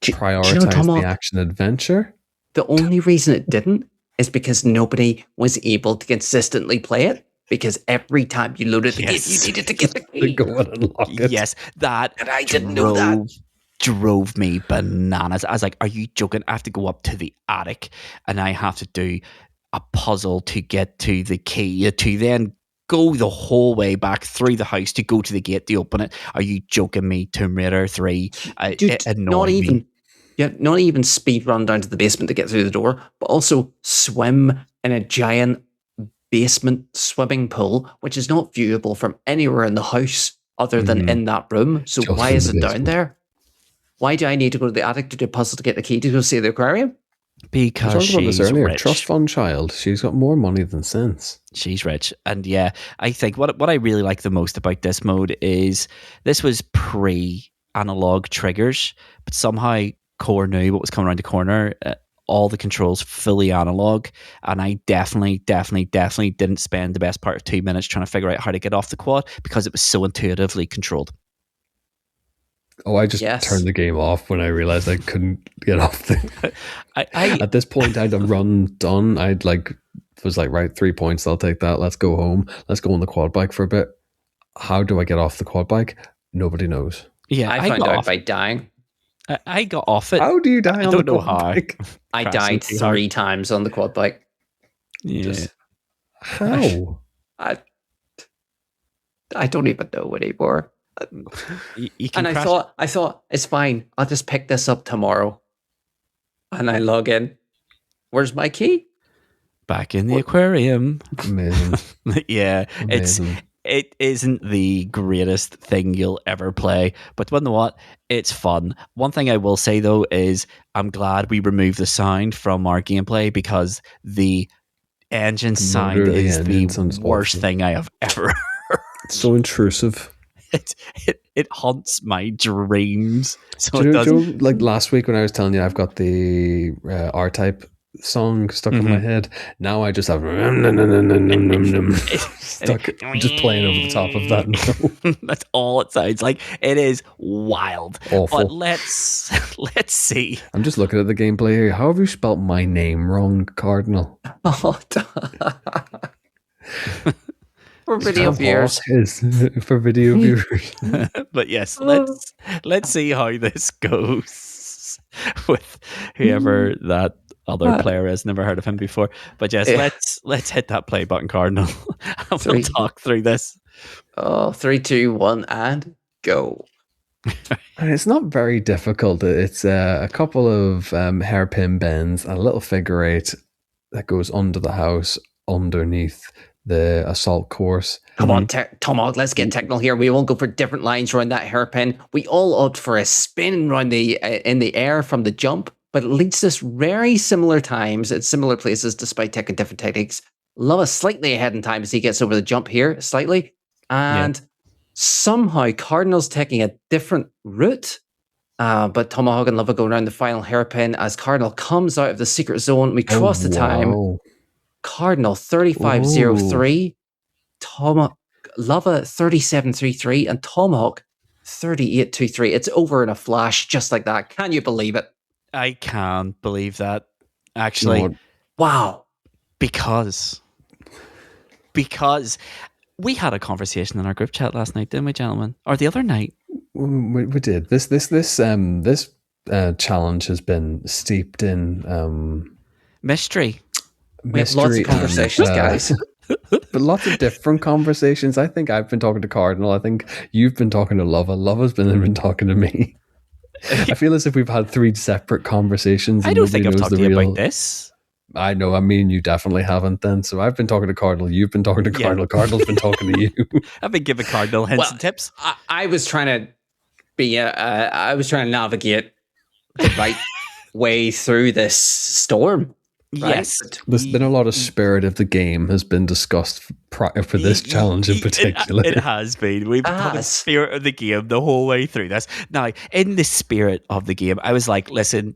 prioritize the action adventure. The only reason it didn't is because nobody was able to consistently play it, because every time you loaded the game, you needed to get the key. Go and unlock it. Yes, that and I didn't know that. Drove me bananas. I was like, are you joking? I have to go up to the attic and I have to do a puzzle to get to the key, to then go the whole way back through the house to go to the gate to open it. Are you joking me? Tomb Raider 3. Dude, not even speed run down to the basement to get through the door, but also swim in a giant basement swimming pool, which is not viewable from anywhere in the house other than in that room. So just why is it down there? Why do I need to go to the attic to do a puzzle to get the key to go see the aquarium? Because she's rich. Trust fund child. She's got more money than sense. She's rich. And yeah, I think what I really like the most about this mode is this was pre-analog triggers, but somehow Core knew what was coming around the corner. All the controls fully analog, and I definitely didn't spend the best part of 2 minutes trying to figure out how to get off the quad because it was so intuitively controlled. Oh, I just turned the game off when I realized I couldn't get off the... At this point, I'd a run done. Was like, right, 3 points, I'll take that. Let's go home. Let's go on the quad bike for a bit. How do I get off the quad bike? Nobody knows. Yeah, I found out by dying. I got off it. How do you die on the quad bike? I died 3 times on the quad bike. Yeah. How? I don't even know anymore. And I thought it's fine. I'll just pick this up tomorrow. And I log in. Where's my key? Back in the aquarium. Amazing. Yeah, Amazing. It isn't the greatest thing you'll ever play, but you know what? It's fun. One thing I will say though is I'm glad we removed the sound from our gameplay, because the engine sound is the worst thing I have ever heard. It's so intrusive. It haunts my dreams. So do you know, like last week when I was telling you I've got the R-Type song stuck in my head, now I just have stuck just playing over the top of that. That's all it sounds like. It is wild. Awful. But let's see. I'm just looking at the gameplay here. How have you spelt my name wrong, Cardinal? For video viewers. For video viewers. But yes, let's see how this goes with whoever that other player is. Never heard of him before. But yes, let's hit that play button, Cardinal. And we'll talk through this. 3, 2, 1, and go. And it's not very difficult. It's a couple of hairpin bends, a little figure 8 that goes under the house, underneath the assault course. Come on, Tomahawk, let's get technical here. We won't go for different lines around that hairpin. We all opt for a spin around in the air from the jump, but it leads us very similar times at similar places despite taking different techniques. Luvva slightly ahead in time as he gets over the jump here, slightly. And somehow Cardinal's taking a different route. But Tomahawk and Luvva go around the final hairpin as Cardinal comes out of the secret zone. We cross the time. Cardinal 35.03, Luvva 37.33, and Tomahawk 38-3. It's over in a flash, just like that. Can you believe it? I can't believe that. Actually, No, Wow. because we had a conversation in our group chat last night, didn't we, gentlemen? Or the other night. we did. This challenge has been steeped in Mystery. We have lots mystery of conversations, and, guys. but lots of different conversations. I think I've been talking to Cardinal. I think you've been talking to Luvva. Luvva's been talking to me. I feel as if we've had 3 separate conversations. I And don't nobody think I've knows talked the to you real. about this. I know. I mean, you definitely haven't then. So I've been talking to Cardinal. You've been talking to Yeah. Cardinal. Cardinal's been talking to you. I've been giving Cardinal hints and tips. I was trying to I was trying to navigate the right way through this storm. Right? Yes. There's been a lot of spirit of the game has been discussed prior for this challenge in particular. It has been. We've been talking spirit of the game the whole way through this. Now, in the spirit of the game, I was like, listen,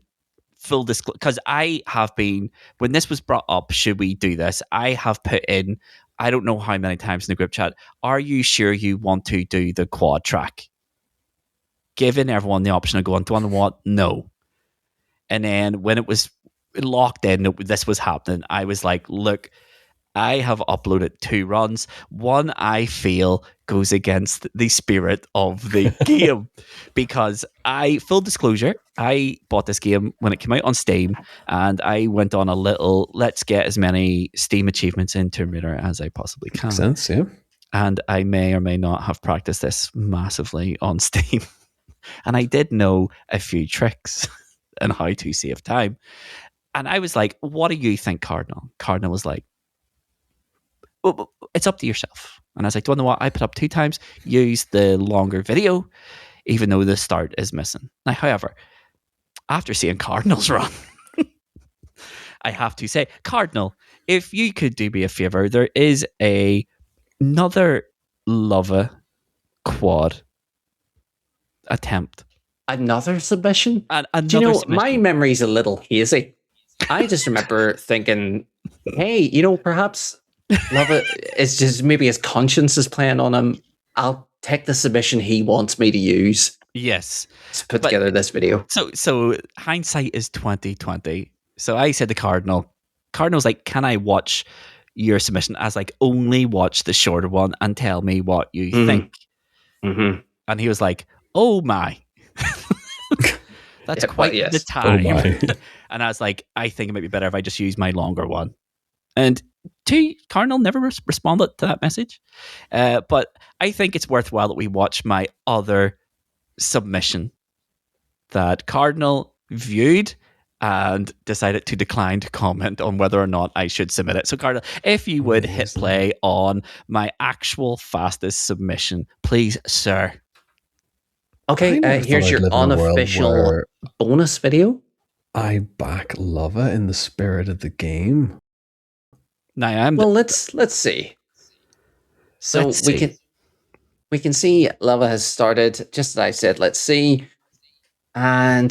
full disclosure, because I have been, when this was brought up, should we do this? I have put in, I don't know how many times in the group chat, are you sure you want to do the quad track? Giving everyone the option of going, do you want what? No. And then when it was locked in, this was happening, I was like, look, I have uploaded 2 runs. One I feel goes against the spirit of the game because full disclosure, I bought this game when it came out on Steam and I went on a little, let's get as many Steam achievements in Tomb Raider as I possibly can. Makes sense, yeah. And I may or may not have practiced this massively on Steam. And I did know a few tricks and how to save time. And I was like, what do you think, Cardinal? Cardinal was like, well, it's up to yourself. And I was like, do you know what? I put up 2 times, use the longer video, even though the start is missing. Now, however, after seeing Cardinal's run, I have to say, Cardinal, if you could do me a favor, there is another Luvva quad attempt. Another submission? Another Do you know, submission. my memory's a little hazy. I just remember thinking, hey, perhaps Luvva is just, maybe his conscience is playing on him. I'll take the submission he wants me to use. Yes. To put together this video. So hindsight is 2020. So I said to Cardinal's like, can I watch your submission? I was like, only watch the shorter one and tell me what you think. Mm-hmm. And he was like, oh my. That's quite the time. Oh my. And I was like, I think it might be better if I just use my longer one. And Cardinal never responded to that message. But I think it's worthwhile that we watch my other submission that Cardinal viewed and decided to decline to comment on whether or not I should submit it. So Cardinal, if you would hit play on my actual fastest submission, please, sir. Okay, here's your unofficial bonus video. I back Luvva in the spirit of the game. Now let's see. So we can see Luvva has started, just as I said. Let's see, and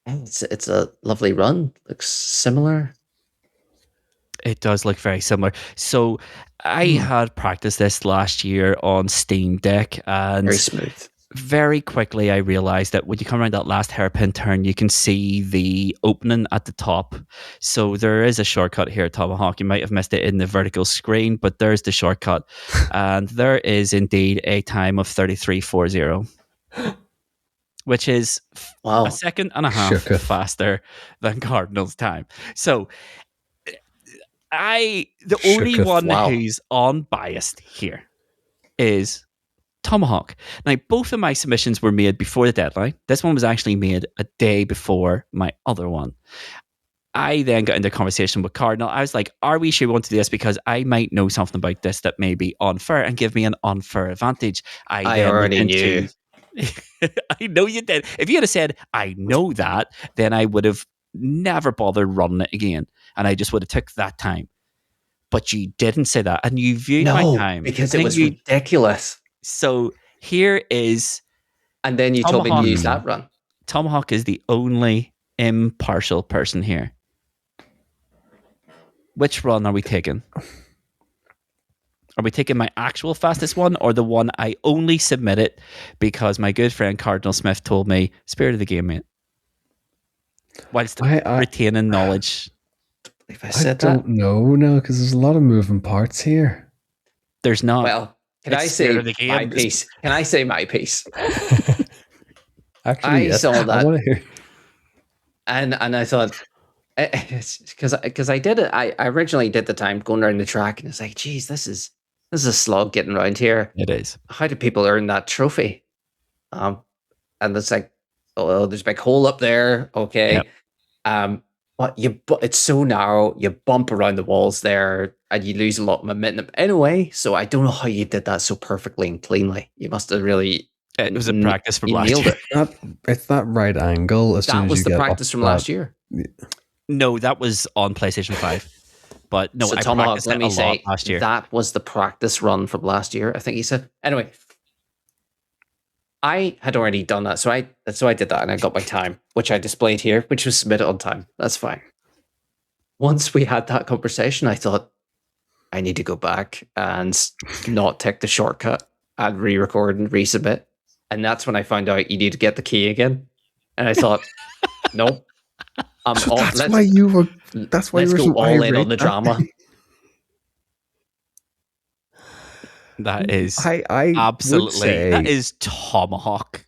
it's a lovely run. Looks similar. It does look very similar. So I had practiced this last year on Steam Deck, and very smooth. Very quickly, I realized that when you come around that last hairpin turn, you can see the opening at the top. So there is a shortcut here, Tomahawk. You might have missed it in the vertical screen, but there's the shortcut. And there is indeed a time of 33:40, which is a second and a half faster than Cardinal's time. So the only one who's unbiased here is Tomahawk. Now, both of my submissions were made before the deadline. This one was actually made a day before my other one. I then got into a conversation with Cardinal. I was like, are we sure we want to do this? Because I might know something about this that may be unfair and give me an unfair advantage. I already knew. I know you did. If you had said, I know that, then I would have never bothered running it again. And I just would have took that time. But you didn't say that. And you viewed my time. Because it was ridiculous. So here is... And then you told me to use that run. Tomahawk is the only impartial person here. Which run are we taking? Are we taking my actual fastest one or the one I only submitted because my good friend Cardinal Smith told me, spirit of the game, mate? Whilst retaining knowledge. If I I said don't know now because there's a lot of moving parts here. There's not. Well, can It's I spirit say of the game. my piece? Can I say my piece? Actually, I yes. saw that. I want to hear. And I thought, because I did it. I originally did the time going around the track, and it's like, geez, this is a slog getting around here. It is. How do people earn that trophy? And it's like, oh, there's a big hole up there. Okay. Yep. But it's so narrow. You bump around the walls there, and you lose a lot of momentum anyway. So I don't know how you did that so perfectly and cleanly. You must have really. It was a practice from you last nailed year. it. It's that right angle. As soon That as was you the get practice up from that- last year. No, that was on PlayStation 5. But no, So I Tomahawk, practiced it a lot last year. that was the practice run from last year. I think he said. Anyway, I had already done that, so I did that, and I got my time, which I displayed here, which was submitted on time. That's fine. Once we had that conversation, I thought I need to go back and not take the shortcut and re-record and resubmit, and that's when I found out you need to get the key again, and I thought, nope. So that's why you were. That's why let's you were go so all in irate on the that drama. day. That is I absolutely. would say, That is Tomahawk.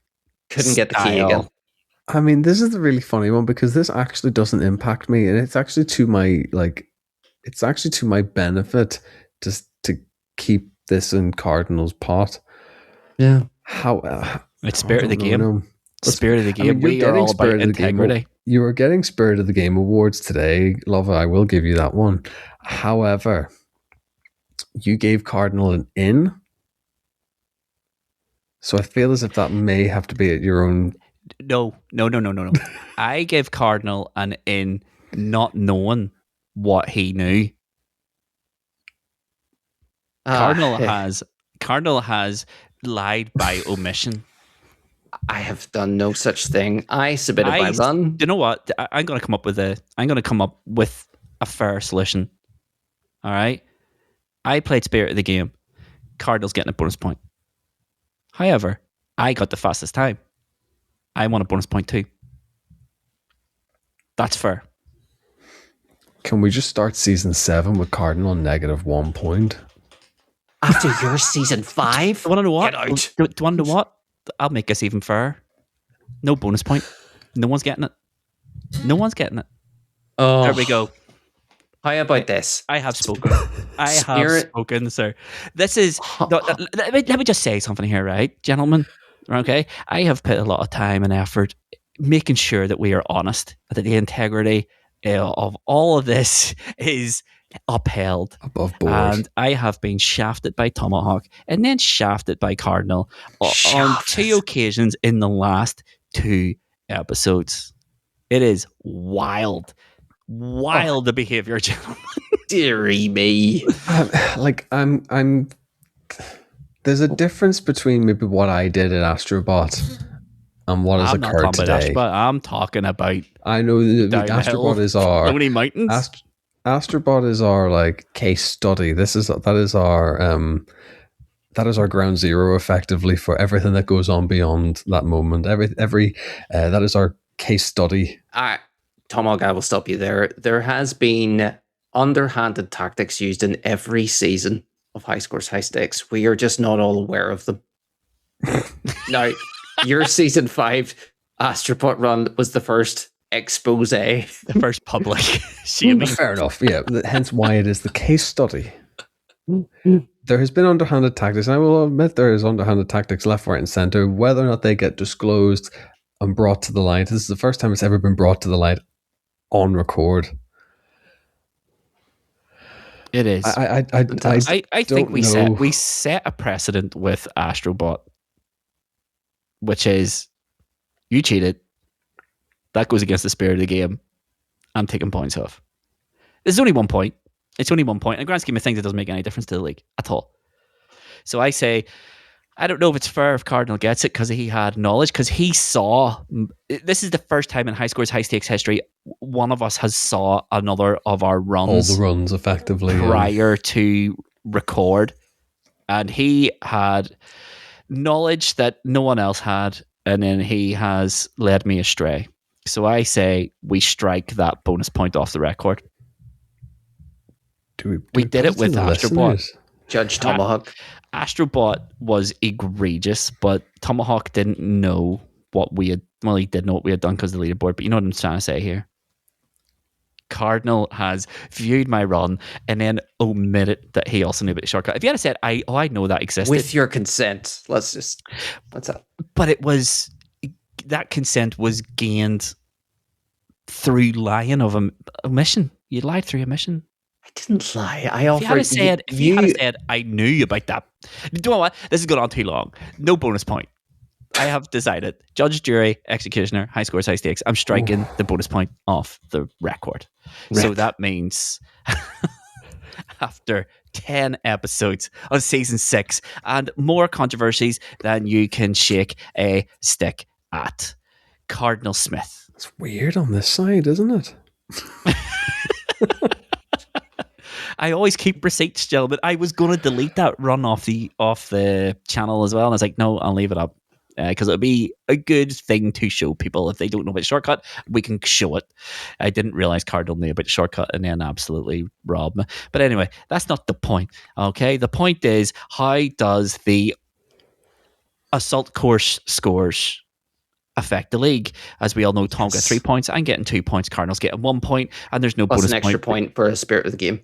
Couldn't get the key style. again. I mean, this is the really funny one because this actually doesn't impact me, and it's actually to my it's actually to my benefit just to keep this in Cardinal's pot. Yeah. How It's spirit of the I don't game. know. Spirit of the game. you're We are getting all about Spirit of the Game integrity. You are getting Spirit of the Game awards today, Luvva. I will give you that one. However, you gave Cardinal an in, so I feel as if that may have to be at your own. No. I give Cardinal an in, not knowing what he knew. Cardinal has lied by omission. I have done no such thing. I submitted my run. You know what? I'm going to come up with a fair solution. All right. I played Spirit of the Game. Cardinal's getting a bonus point. However, I got the fastest time. I want a bonus point too. That's fair. Can we just start season 7 with Cardinal -1 point? After your season 5? Do you want to know what? Get out. Do you want to know what? I'll make this even fairer. No bonus point. No one's getting it. No one's getting it. Oh, There we go. How about this? I have spoken. I have spoken, sir. This is. Let me just say something here, right, gentlemen? Okay, I have put a lot of time and effort making sure that we are honest, that the integrity of all of this is upheld. Above board. And I have been shafted by Tomahawk and then shafted by Cardinal on 2 occasions in the last 2 episodes. It is wild the behavior, gentlemen. Deary me. I'm there's a difference between maybe what I did at Astrobot and what has occurred today. I'm talking about. I know the Astrobot is our Lonely Mountains. Astrobot is our case study. That is our ground zero effectively for everything that goes on beyond that moment. That is our case study. Tomahawk, I will stop you there. There has been underhanded tactics used in every season of High Scores, High Stakes. We are just not all aware of them. Now, your season 5 Astrobot run was the first expose. The first public shaming. Fair enough, yeah. Hence why it is the case study. There has been underhanded tactics, and I will admit there is underhanded tactics left, right, and centre. Whether or not they get disclosed and brought to the light, this is the first time it's ever been brought to the light on record. It is. I think we set a precedent with Astrobot, which is you cheated. That goes against the spirit of the game. I'm taking points off. There's only 1 point. It's only 1 point. In the grand scheme of things, it doesn't make any difference to the league at all. So I say, I don't know if it's fair if Cardinal gets it because he had knowledge, because he saw. This is the first time in High Scores, High Stakes history one of us has saw another of our runs. All the runs, effectively. Prior to record. and he had knowledge that no one else had, and then he has led me astray. So I say we strike that bonus point off the record. We did it with Astrobot. Judge Tomahawk. Astrobot was egregious, but Tomahawk didn't know what we had. Well, he did know what we had done because of the leaderboard, but you know what I'm trying to say here. Cardinal has viewed my run and then omitted that he also knew about the shortcut. If you had said, I know that existed. With your consent. What's that? But it was, that consent was gained through lying of omission. You lied through omission. I didn't lie. I offered. If you had said, I knew about that. You know what? This has gone on too long. No bonus point. I have decided. Judge, jury, executioner, high scores, high stakes. I'm striking the bonus point off the record. So that means after 10 episodes of season 6 and more controversies than you can shake a stick at, Cardinal Smith. It's weird on this side, isn't it? I always keep receipts, gentlemen. I was going to delete that run off the channel as well, and I was like, no, I'll leave it up. Because it would be a good thing to show people. If they don't know about the shortcut, we can show it. I didn't realize Cardinal knew about the shortcut and then absolutely robbed me. But anyway, that's not the point. Okay, the point is, how does the assault course scores affect the league? As we all know, Tom got 3 points. I'm getting 2 points. Cardinal's getting 1 point, and there's no plus bonus an extra point for a spirit of the game.